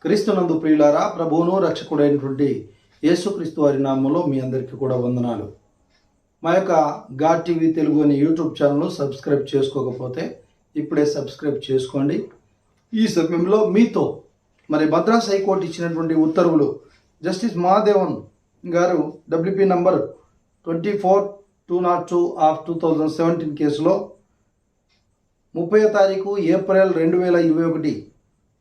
క్రీస్తునందు ప్రియులారా, ప్రభువును రక్షకుడైనటువంటి యేసుక్రీస్తు వారి నామంలో మీ అందరికీ కూడా వందనాలు. మా యొక్క గాడ్ టీవీ తెలుగు అనే యూట్యూబ్ ఛానల్ సబ్స్క్రైబ్ చేసుకోకపోతే ఇప్పుడే సబ్స్క్రైబ్ చేసుకోండి. ఈ సమయంలో మీతో మద్రాస్ హైకోర్టు ఇచ్చినటువంటి ఉత్తర్వులు జస్టిస్ మహాదేవన్ గారు WP నంబర్ 24/202 ఆఫ్ 2017 కేసులో 30వ తారీఖు ఏప్రిల్ 2021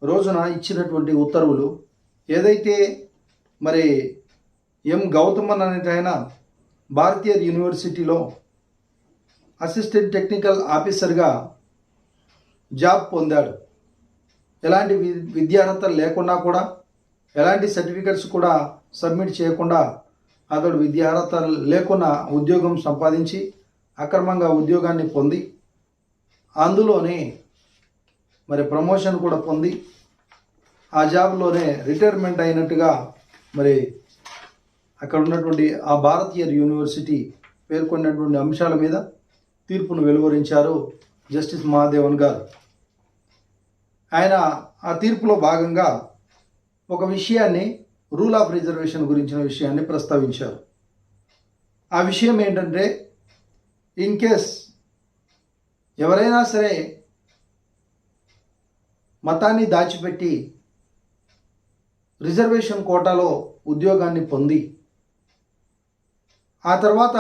రోజున ఇచ్చినటువంటి ఉత్తర్వులు ఏదైతే ఎం గౌతమన్ అనే ఆయన భారతీయ యూనివర్సిటీలో అసిస్టెంట్ టెక్నికల్ ఆఫీసర్గా జాబ్ పొందాడు. ఎలాంటి విద్యార్హతలు లేకుండా కూడా, ఎలాంటి సర్టిఫికెట్స్ కూడా సబ్మిట్ చేయకుండా అతడు విద్యార్హత లేకుండా ఉద్యోగం సంపాదించి అక్రమంగా ఉద్యోగాన్ని పొంది అందులోనే ప్రమోషన్ కూడా పొంది ఆ జాబ్లోనే రిటైర్మెంట్ అయినట్టుగా అక్కడ ఉన్నటువంటి ఆ భారతీయ యూనివర్సిటీ పేర్కొన్నటువంటి అంశాల మీద తీర్పును వెలువరించారు జస్టిస్ మహాదేవన్ గారు. ఆయన ఆ తీర్పులో భాగంగా ఒక విషయాన్ని, రూల్ ఆఫ్ రిజర్వేషన్ గురించిన విషయాన్ని ప్రస్తావించారు. ఆ విషయం ఏంటంటే, ఇన్ కేస్ ఎవరైనా సరే మతాన్ని దాచిపెట్టి రిజర్వేషన్ కోటాలో ఉద్యోగాన్ని పొంది ఆ తర్వాత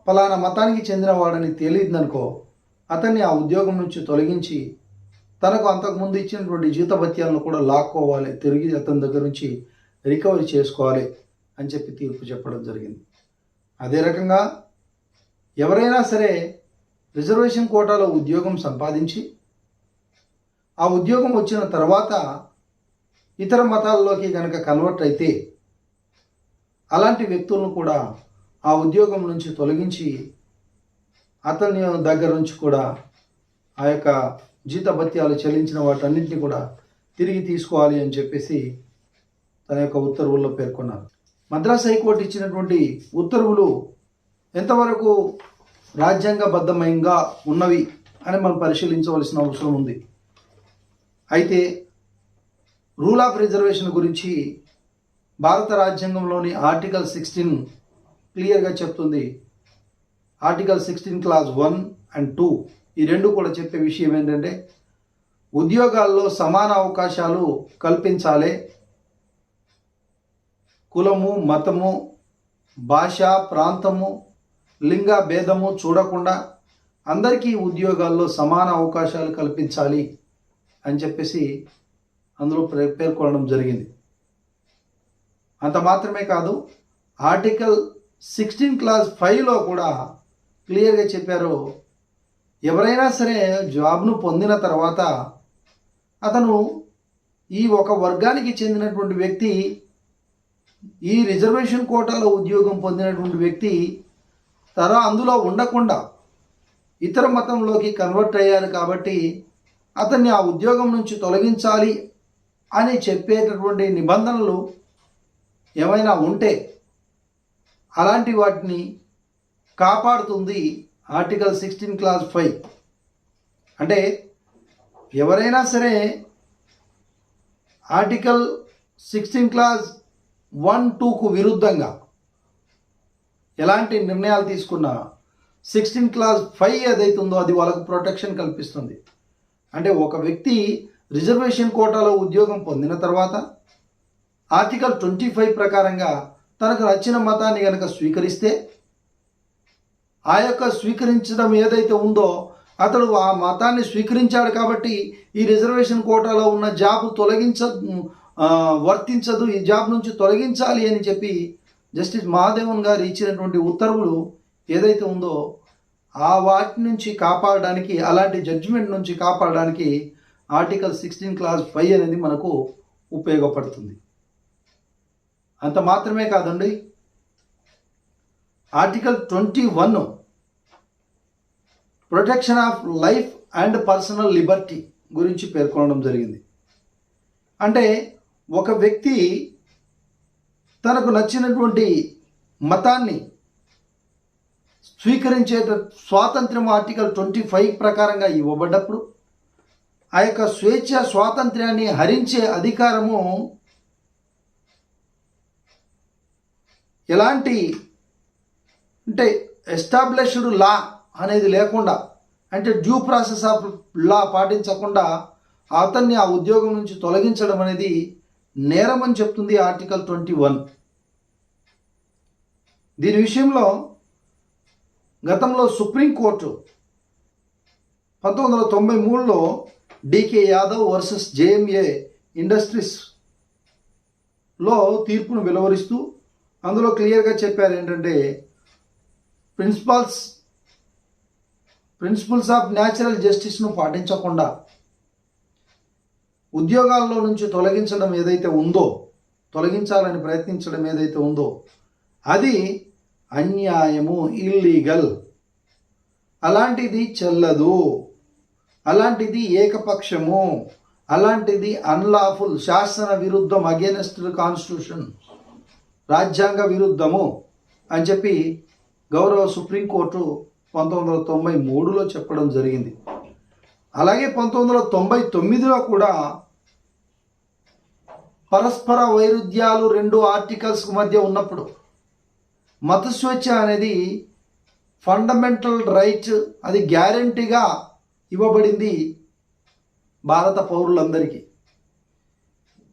పలానా మతానికి చెందిన వాడని తెలియదనుకో, అతన్ని ఆ ఉద్యోగం నుంచి తొలగించి తనకు అంతకుముందు ఇచ్చినటువంటి జీతభత్యాలను కూడా లాక్కోవాలి, తిరిగి అతని దగ్గర నుంచి రికవరీ చేసుకోవాలి అని చెప్పి తీర్పు చెప్పడం జరిగింది. అదే రకంగా ఎవరైనా సరే రిజర్వేషన్ కోటాలో ఉద్యోగం సంపాదించి ఆ ఉద్యోగం వచ్చిన తర్వాత ఇతర మతాల్లోకి కనుక కన్వర్ట్ అయితే అలాంటి వ్యక్తులను కూడా ఆ ఉద్యోగం నుంచి తొలగించి అతని దగ్గర నుంచి కూడా ఆ యొక్క జీతభత్యాలు చెల్లించిన వాటన్నింటినీ కూడా తిరిగి తీసుకోవాలి అని చెప్పేసి తన యొక్క ఉత్తర్వుల్లో పేర్కొన్నారు. మద్రాస్ హైకోర్టు ఇచ్చినటువంటి ఉత్తర్వులు ఎంతవరకు రాజ్యాంగబద్ధంగా ఉన్నవి అని మనం పరిశీలించవలసిన అవసరం ఉంది. అయితే రూల్ ఆఫ్ రిజర్వేషన్ గురించి భారత రాజ్యాంగంలోని ఆర్టికల్ 16 క్లియర్గా చెప్తుంది. ఆర్టికల్ 16 క్లాజ్ 1 and 2 ఈ రెండు కూడా చెప్పే విషయం ఏంటంటే, ఉద్యోగాల్లో సమాన అవకాశాలు కల్పించాలి. కులము, మతము, భాష, ప్రాంతము, లింగ భేదము చూడకుండా అందరికీ ఉద్యోగాల్లో సమాన అవకాశాలు కల్పించాలి అని చెప్పేసి అందులో పేర్కొనడం జరిగింది. అంత మాత్రమే కాదు, ఆర్టికల్ 16 క్లాజ్ 5లో కూడా క్లియర్గా చెప్పారు, ఎవరైనా సరే జాబ్ను పొందిన తర్వాత అతను ఈ ఒక వర్గానికి చెందినటువంటి వ్యక్తి, ఈ రిజర్వేషన్ కోటాలో ఉద్యోగం పొందినటువంటి వ్యక్తి అందులో ఉండకుండా ఇతర మతంలోకి కన్వర్ట్ అయ్యారు కాబట్టి అతన్ని ఆ ఉద్యోగం నుంచి తొలగించాలి అని చెప్పేటటువంటి నిబంధనలు ఏమైనా ఉంటే అలాంటి వాటిని కాపాడుతుంది ఆర్టికల్ 16 క్లాజ్ 5. అంటే ఎవరైనా సరే ఆర్టికల్ 16 క్లాజ్ 1, 2కు విరుద్ధంగా ఎలాంటి నిర్ణయాలు తీసుకున్నా 16 క్లాజ్ 5 ఏదైతే ఉందో అది వాళ్ళకు ప్రొటెక్షన్ కల్పిస్తుంది. అంటే ఒక వ్యక్తి రిజర్వేషన్ కోటాలో ఉద్యోగం పొందిన తర్వాత ఆర్టికల్ 25 ప్రకారంగా తనకు నచ్చిన మతాన్ని కనుక స్వీకరిస్తే ఆ యొక్క స్వీకరించడం ఏదైతే ఉందో అతడు ఆ మతాన్ని స్వీకరించాడు కాబట్టి ఈ రిజర్వేషన్ కోటాలో ఉన్న జాబ్ వర్తించదు, ఈ జాబ్ నుంచి తొలగించాలి అని చెప్పి జస్టిస్ మహాదేవన్ గారు ఇచ్చినటువంటి ఉత్తర్వులు ఏదైతే ఉందో ఆ వాటి నుంచి కాపాడడానికి, అలాంటి జడ్జిమెంట్ నుంచి కాపాడడానికి ఆర్టికల్ 16 క్లాజ్ 5 అనేది మనకు ఉపయోగపడుతుంది. అంత మాత్రమే కాదండి, article 21 protection of life and personal Liberty గురించి పేర్కొనడం జరిగింది. అంటే ఒక వ్యక్తి తనకు నచ్చినటువంటి మతాన్ని స్వీకరించే స్వాతంత్ర్యం ఆర్టికల్ 25 ప్రకారంగా ఇవ్వబడ్డప్పుడు ఆ యొక్క స్వేచ్ఛ స్వాతంత్ర్యాన్ని హరించే అధికారము ఎలాంటి అంటే ఎస్టాబ్లిష్డ్ లా అనేది లేకుండా, అంటే డ్యూ ప్రాసెస్ ఆఫ్ లా పాటించకుండా అతన్ని ఆ ఉద్యోగం నుంచి తొలగించడం అనేది నేరం అని చెప్తుంది ఆర్టికల్ 21. దీని విషయంలో గతంలో సుప్రీంకోర్టు 1993లో డికే యాదవ్ వర్సెస్ జేఎంఏ ఇండస్ట్రీస్లో తీర్పును వెలువరిస్తూ అందులో క్లియర్గా చెప్పారు ఏంటంటే, ప్రిన్సిపల్స్ ఆఫ్ న్యాచురల్ జస్టిస్ను పాటించకుండా ఉద్యోగాల్లో నుంచి తొలగించడం ఏదైతే ఉందో, తొలగించాలని ప్రయత్నించడం ఏదైతే ఉందో అది అన్యాయము, ఇల్లీగల్. అలాంటిది చెల్లదు, అలాంటిది ఏకపక్షము, అలాంటిది అన్లాఫుల్, శాసన విరుద్ధం, అగేనెస్ట్ కాన్స్టిట్యూషన్, రాజ్యాంగ విరుద్ధము అని చెప్పి గౌరవ సుప్రీంకోర్టు 1993లో చెప్పడం జరిగింది. అలాగే 1999లో కూడా పరస్పర వైరుధ్యాలు 2 ఆర్టికల్స్ మధ్య ఉన్నప్పుడు మత స్వేచ్ఛ అనేది ఫండమెంటల్ రైట్, అది గ్యారంటీగా ఇవ్వబడింది భారత పౌరులందరికీ.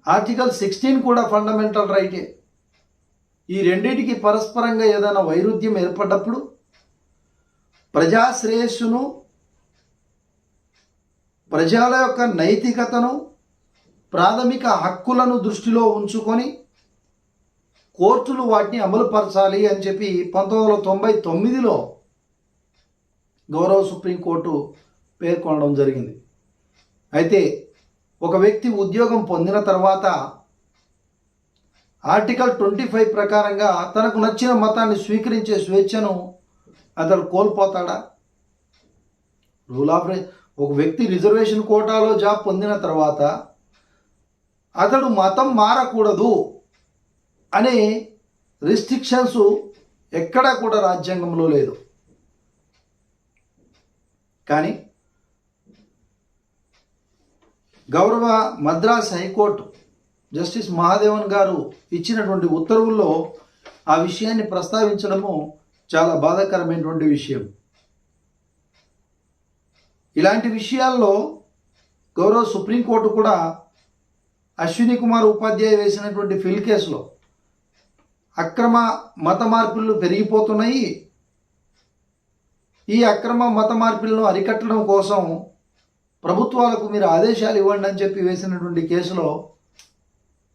ఆర్టికల్ 16 కూడా ఫండమెంటల్ రైటే. ఈ రెండింటికి పరస్పరంగా ఏదైనా వైరుధ్యం ఏర్పడ్డప్పుడు ప్రజా శ్రేయస్సును, ప్రజల యొక్క నైతికతను, ప్రాథమిక హక్కులను దృష్టిలో ఉంచుకొని కోర్టులు వాటిని అమలుపరచాలి అని చెప్పి 1999లో గౌరవ సుప్రీంకోర్టు పేర్కొనడం జరిగింది. అయితే ఒక వ్యక్తి ఉద్యోగం పొందిన తర్వాత ఆర్టికల్ 25 ప్రకారంగా తనకు నచ్చిన మతాన్ని స్వీకరించే స్వేచ్ఛను అతడు కోల్పోతాడా? ఒక వ్యక్తి రిజర్వేషన్ కోటాలో జాబ్ పొందిన తర్వాత అతడు మతం మారకూడదు అనే రిస్ట్రిక్షన్స్ ఎక్కడా కూడా రాజ్యాంగంలో లేదు. కానీ గౌరవ మద్రాస్ హైకోర్టు జస్టిస్ మహాదేవన్ గారు ఇచ్చినటువంటి ఉత్తర్వుల్లో ఆ విషయాన్ని ప్రస్తావించడము చాలా బాధాకరమైనటువంటి విషయం. ఇలాంటి విషయాల్లో గౌరవ సుప్రీంకోర్టు కూడా అశ్విని కుమార్ ఉపాధ్యాయ వేసినటువంటి ఫిల్ కేసులో అక్రమ మత మార్పులు పెరిగిపోతున్నాయి, ఈ అక్రమ మత మార్పులను అరికట్టడం కోసం ప్రభుత్వాలకు మీరు ఆదేశాలు ఇవ్వండి అని చెప్పి వేసినటువంటి కేసులో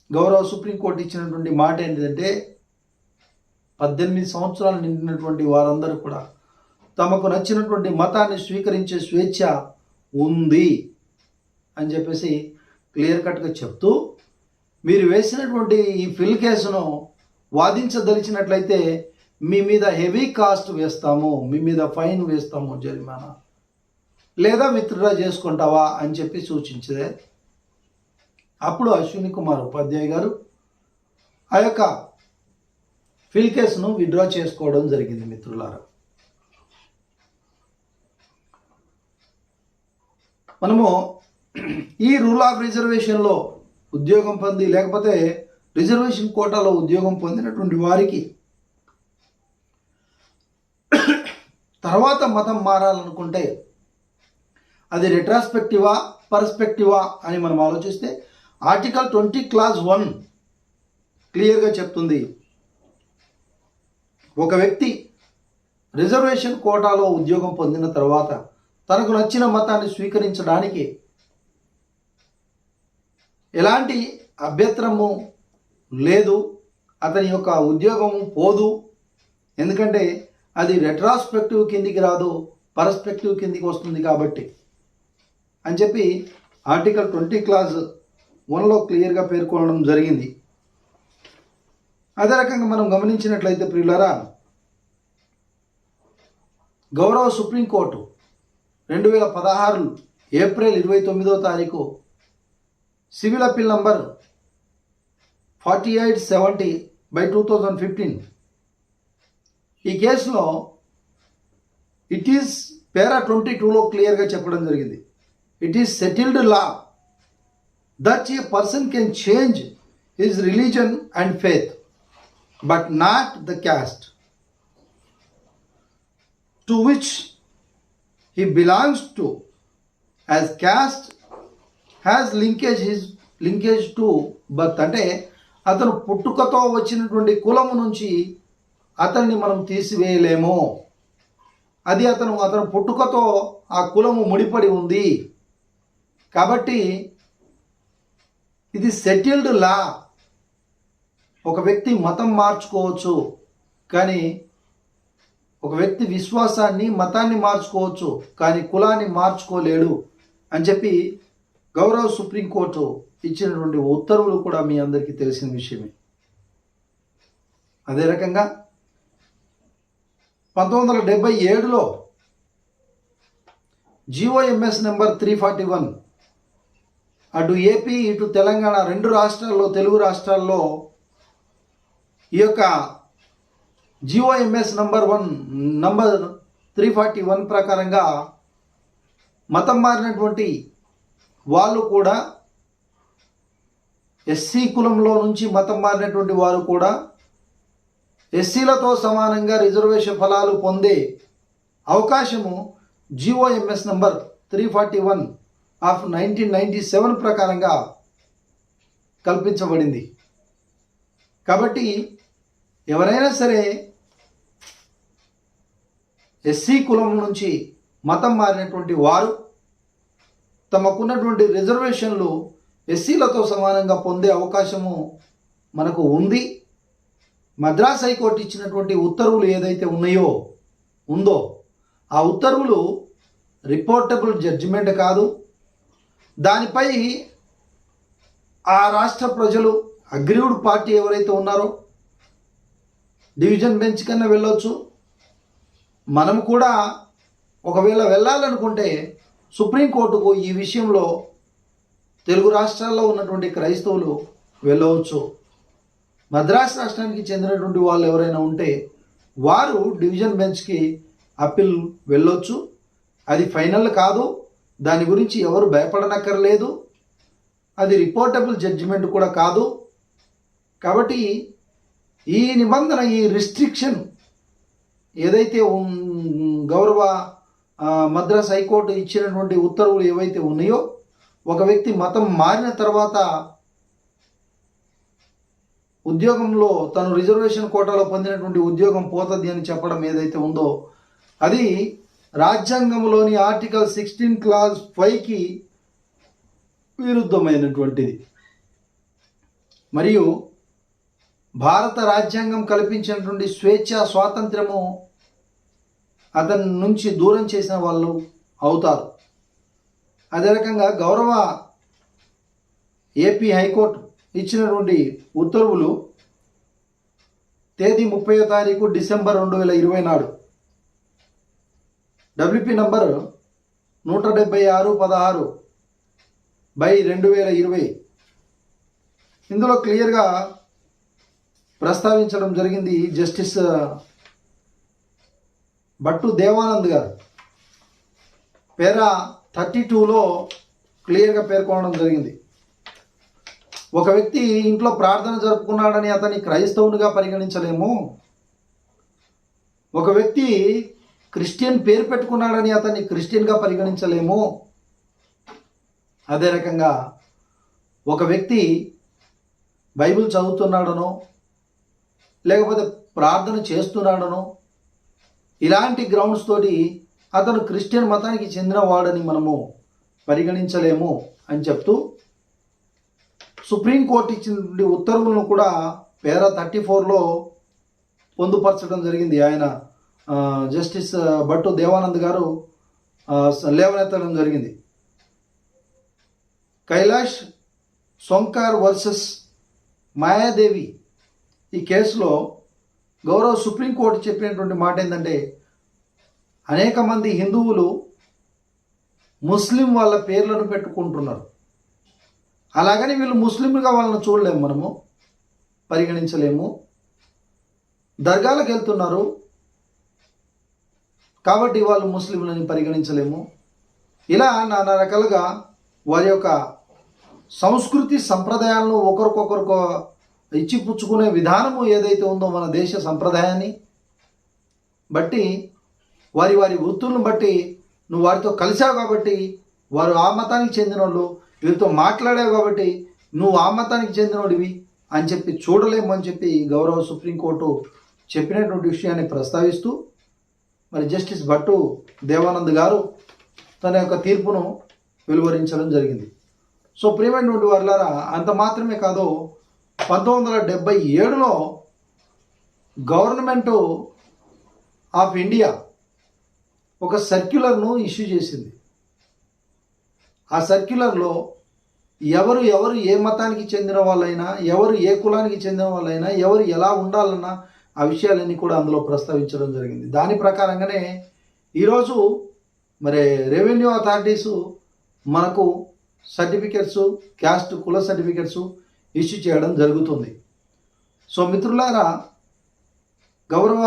గౌరవ సుప్రీంకోర్టు ఇచ్చినటువంటి మాట ఏంటంటే, 18 సంవత్సరాలు నిండినటువంటి వారందరూ కూడా తమకు నచ్చినటువంటి మతాన్ని స్వీకరించే స్వేచ్ఛ ఉంది అని చెప్పేసి క్లియర్ కట్గా చెప్తూ, మీరు వేసినటువంటి ఈ ఫిల్ కేసును వాదించదలిచినట్లయితే మీ మీద హెవీ కాస్ట్ వేస్తాము, మీ మీద ఫైన్ వేస్తాము, జరిమానా, లేదా విత్డ్రా చేసుకుంటావా అని చెప్పి సూచించదే. అప్పుడు అశ్విని కుమార్ ఉపాధ్యాయ గారు ఆ యొక్క ఫిల్ కేసును విత్డ్రా చేసుకోవడం జరిగింది. మిత్రులారా, మనము ఈ రూల్ ఆఫ్ రిజర్వేషన్లో ఉద్యోగం పొంది, లేకపోతే రిజర్వేషన్ కోటాలో ఉద్యోగం పొందినటువంటి వారికి తర్వాత మతం మారాలనుకుంటే అది రెట్రాస్పెక్టివా, పర్స్పెక్టివా అని మనం ఆలోచిస్తే ఆర్టికల్ 20 క్లాజ్ 1 క్లియర్గా చెప్తుంది, ఒక వ్యక్తి రిజర్వేషన్ కోటాలో ఉద్యోగం పొందిన తర్వాత తనకు నచ్చిన మతాన్ని స్వీకరించడానికి ఎలాంటి అభ్యంతరము లేదు, అతని యొక్క ఉద్యోగం పోదు, ఎందుకంటే అది రెట్రాస్పెక్టివ్ కిందికి రాదు, పర్స్పెక్టివ్ కిందికి వస్తుంది కాబట్టి అని చెప్పి ఆర్టికల్ 20 క్లాజ్ 1లో క్లియర్గా పేర్కొనడం జరిగింది. అదే రకంగా మనం గమనించినట్లయితే ప్రియులారా, గౌరవ సుప్రీంకోర్టు 2016 ఏప్రిల్ 29వ తారీఖు సివిల్ అప్పీల్ నంబర్ 4870/2015 ఈ కేసులో ఇట్ ఈస్ పేరా 22లో క్లియర్గా చెప్పడం జరిగింది. It is settled law that a person can change his religion and faith, but not the caste to which he belongs to, as caste has linkage to birth. అంటే అతను పుట్టుకతో వచ్చినటువంటి కులము నుంచి అతన్ని మనం తీసివేయలేము. అది అతను పుట్టుకతో ఆ కులము ముడిపడి ఉంది కాబట్టి ఇది సెటిల్డ్ లా. ఒక వ్యక్తి మతం మార్చుకోవచ్చు, కానీ ఒక వ్యక్తి విశ్వాసాన్ని మతాన్ని మార్చుకోవచ్చు, కానీ కులాన్ని మార్చుకోలేడు అని చెప్పి గౌరవ సుప్రీంకోర్టు ఇచ్చినటువంటి ఉత్తర్వులు కూడా మీ అందరికీ తెలిసిన విషయమే. అదే రకంగా 1977లో జిఓఎంఎస్ నెంబర్ 341 అటు ఏపీ ఇటు తెలంగాణ రెండు రాష్ట్రాల్లో, తెలుగు రాష్ట్రాల్లో ఈ యొక్క జిఓఎంఎస్ నంబర్ 341 ప్రకారంగా మతం మారినటువంటి వాళ్ళు కూడా, ఎస్సీ కులంలో నుంచి మతం మారినటువంటి వారు కూడా ఎస్సీలతో సమానంగా రిజర్వేషన్ ఫలాలు పొందే అవకాశము జిఓఎంఎస్ నంబర్ 341 ఆఫ్ 1997 ప్రకారంగా కల్పించబడింది. కాబట్టి ఎవరైనా సరే ఎస్సీ కులం నుంచి మతం మారినటువంటి వారు తమకున్నటువంటి రిజర్వేషన్లు ఎస్సీలతో సమానంగా పొందే అవకాశము మనకు ఉంది. మద్రాస్ హైకోర్టు ఇచ్చినటువంటి ఉత్తర్వులు ఏదైతే ఉందో ఆ ఉత్తర్వులు రిపోర్టబుల్ జడ్జిమెంట్ కాదు. దానిపై ఆ రాష్ట్ర ప్రజలు, అగ్రీవ్డ్ పార్టీ ఎవరైతే ఉన్నారో డివిజన్ బెంచ్ కన్నా వెళ్ళొచ్చు. మనం కూడా ఒకవేళ వెళ్ళాలనుకుంటే సుప్రీంకోర్టుకు ఈ విషయంలో తెలుగు రాష్ట్రాల్లో ఉన్నటువంటి క్రైస్తవులు వెళ్ళవచ్చు. మద్రాస్ రాష్ట్రానికి చెందినటువంటి వాళ్ళు ఎవరైనా ఉంటే వారు డివిజన్ బెంచ్కి అప్పీల్ వెళ్ళొచ్చు. అది ఫైనల్ కాదు, దాని గురించి ఎవరు భయపడనక్కర్లేదు. అది రిపోర్టబుల్ జడ్జిమెంట్ కూడా కాదు. కాబట్టి ఈ నిబంధన, ఈ రిస్ట్రిక్షన్ ఏదైతే గౌరవ మద్రాస్ హైకోర్టు ఇచ్చినటువంటి ఉత్తర్వులు ఏవైతే ఉన్నాయో, ఒక వ్యక్తి మతం మారిన తర్వాత ఉద్యోగంలో తను రిజర్వేషన్ కోటాలో పొందినటువంటి ఉద్యోగం పోతుంది అని చెప్పడం ఏదైతే ఉందో అది రాజ్యాంగంలోని ఆర్టికల్ 16 క్లాజ్ 5కి విరుద్ధమైనటువంటిది. మరియు భారత రాజ్యాంగం కల్పించినటువంటి స్వేచ్ఛ, స్వాతంత్ర్యము అతని నుంచి దూరం చేసిన వాళ్ళు అవుతారు. అదే రకంగా గౌరవ ఏపీ హైకోర్టు ఇచ్చినటువంటి ఉత్తర్వులు తేదీ 30వ తారీఖు డిసెంబర్ 2020 నాడు డబ్ల్యూపీ నంబర్ 176/16/2020 ఇందులో క్లియర్గా ప్రస్తావించడం జరిగింది. జస్టిస్ భట్టు దేవానంద్ గారు పేరా 32లో క్లియర్గా పేర్కొనడం జరిగింది. ఒక వ్యక్తి ఇంట్లో ప్రార్థన జరుపుకున్నాడని అతన్ని క్రైస్తవునిగా పరిగణించలేము. ఒక వ్యక్తి క్రిస్టియన్ పేరు పెట్టుకున్నాడని అతన్ని క్రిస్టియన్గా పరిగణించలేము. అదే రకంగా ఒక వ్యక్తి బైబిల్ చదువుతున్నాడనో లేకపోతే ప్రార్థన చేస్తున్నాడనో ఇలాంటి గ్రౌండ్స్ తోటి అతను క్రిస్టియన్ మతానికి చెందినవాడని మనము పరిగణించలేము అని చెప్తూ సుప్రీంకోర్టు ఇచ్చిన ఉత్తర్వులను కూడా పేరా 34లో పొందుపరచడం జరిగింది. ఆయన జస్టిస్ భట్టు దేవానంద్ గారు లేవనెత్తడం జరిగింది. కైలాష్ సోంకార్ వర్సెస్ మాయాదేవి ఈ కేసులో గౌరవ సుప్రీంకోర్టు చెప్పినటువంటి మాట ఏంటంటే, అనేక మంది హిందువులు ముస్లిం వాళ్ళ పేర్లను పెట్టుకుంటున్నారు. అలాగని వీళ్ళు ముస్లింలుగా వాళ్ళని చూడలేము, మనము పరిగణించలేము. దర్గాలకు వెళ్తున్నారు కాబట్టి వాళ్ళు ముస్లింలని పరిగణించలేము. ఇలా నానా రకాలుగా వారి యొక్క సంస్కృతి సంప్రదాయాలను ఒకరికొకరికి ఇచ్చిపుచ్చుకునే విధానము ఏదైతే ఉందో మన దేశ సంప్రదాయాన్ని బట్టి వారి వారి వృత్తులను బట్టి నువ్వు వారితో కలిసావు కాబట్టి వారు ఆ మతానికి చెందిన వాళ్ళు, వీరితో మాట్లాడావు కాబట్టి నువ్వు ఆ మతానికి చెందినోడివి అని చెప్పి చూడలేము అని చెప్పి గౌరవ సుప్రీంకోర్టు చెప్పినటువంటి విషయాన్ని ప్రస్తావిస్తూ మరి జస్టిస్ భట్టు దేవానంద్ గారు తన యొక్క తీర్పును వెలువరించడం జరిగింది. సో ప్రియమైనటువంటి వారులారా, అంత మాత్రమే కాదు, 1977లో గవర్నమెంటు ఆఫ్ ఇండియా ఒక సర్క్యులర్ను ఇష్యూ చేసింది. ఆ సర్క్యులర్లో ఎవరు ఏ మతానికి చెందిన వాళ్ళైనా, ఎవరు ఏ కులానికి చెందిన వాళ్ళైనా, ఎవరు ఎలా ఉండాలన్నా ఆ విషయాలన్నీ కూడా అందులో ప్రస్తావించడం జరిగింది. దాని ప్రకారంగానే ఈరోజు మరి రెవెన్యూ అథారిటీసు మనకు సర్టిఫికెట్స్, క్యాస్ట్ కుల సర్టిఫికెట్స్ ఇష్యూ చేయడం జరుగుతుంది. సో మిత్రులారా, గౌరవ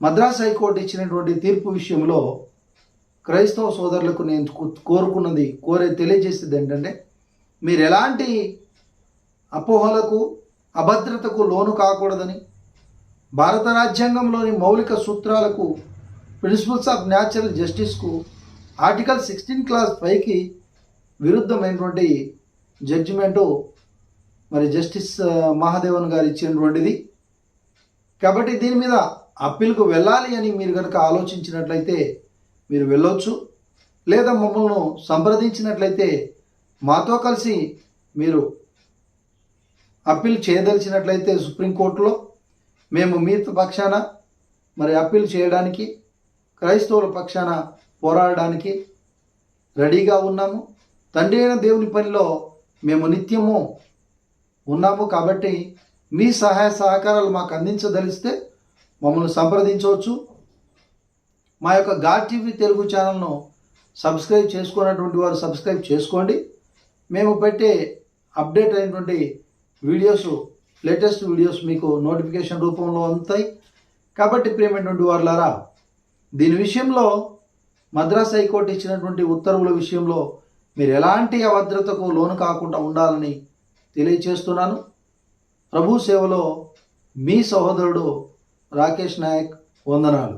మద్రాస్ హైకోర్టు ఇచ్చినటువంటి తీర్పు విషయంలో క్రైస్తవ సోదరులకు నేను తెలియజేసేది ఏంటంటే, మీరు ఎలాంటి అపోహలకు అభద్రతకు లోను కాకూడదని, భారత రాజ్యాంగంలోని మౌలిక సూత్రాలకు, ప్రిన్సిపల్స్ ఆఫ్ న్యాచురల్ జస్టిస్కు, ఆర్టికల్ 16 క్లాస్ 5కి విరుద్ధమైనటువంటి జడ్జిమెంటు మరి జస్టిస్ మహాదేవన్ గారు ఇచ్చినటువంటిది. కాబట్టి దీని మీద అప్పీల్కు వెళ్ళాలి అని మీరు కనుక ఆలోచించినట్లయితే మీరు వెళ్ళొచ్చు, లేదా మమ్మల్ని సంప్రదించినట్లయితే మాతో కలిసి మీరు అప్పీల్ చేయదలిచినట్లయితే సుప్రీంకోర్టులో మేము మీ పక్షాన మరి అప్పీల్ చేయడానికి, క్రైస్తవుల పక్షాన పోరాడడానికి రెడీగా ఉన్నాము. తండ్రి అయిన దేవుని పనిలో మేము నిత్యము ఉన్నాము. కాబట్టి మీ సహాయ సహకారాలు మాకు అందించదలిస్తే మమ్మల్ని సంప్రదించవచ్చు. మా యొక్క గాడ్ టీవీ తెలుగు ఛానల్ను సబ్స్క్రైబ్ చేసుకున్నటువంటి వారు సబ్స్క్రైబ్ చేసుకోండి. మేము పెట్టే అప్డేట్ అయినటువంటి వీడియోస్, లేటెస్ట్ వీడియోస్ మీకు నోటిఫికేషన్ రూపంలో అందుతాయి. కాబట్టి ప్రియమైనటువంటి వారులారా, దీని విషయంలో మద్రాస్ హైకోర్టు ఇచ్చినటువంటి ఉత్తర్వుల విషయంలో మీరు ఎలాంటి అభద్రతకు లోను కాకుండా ఉండాలని తెలియచేస్తున్నాను. ప్రభు సేవలో మీ సహోదరుడు రాకేష్ నాయక్. వందనాలు.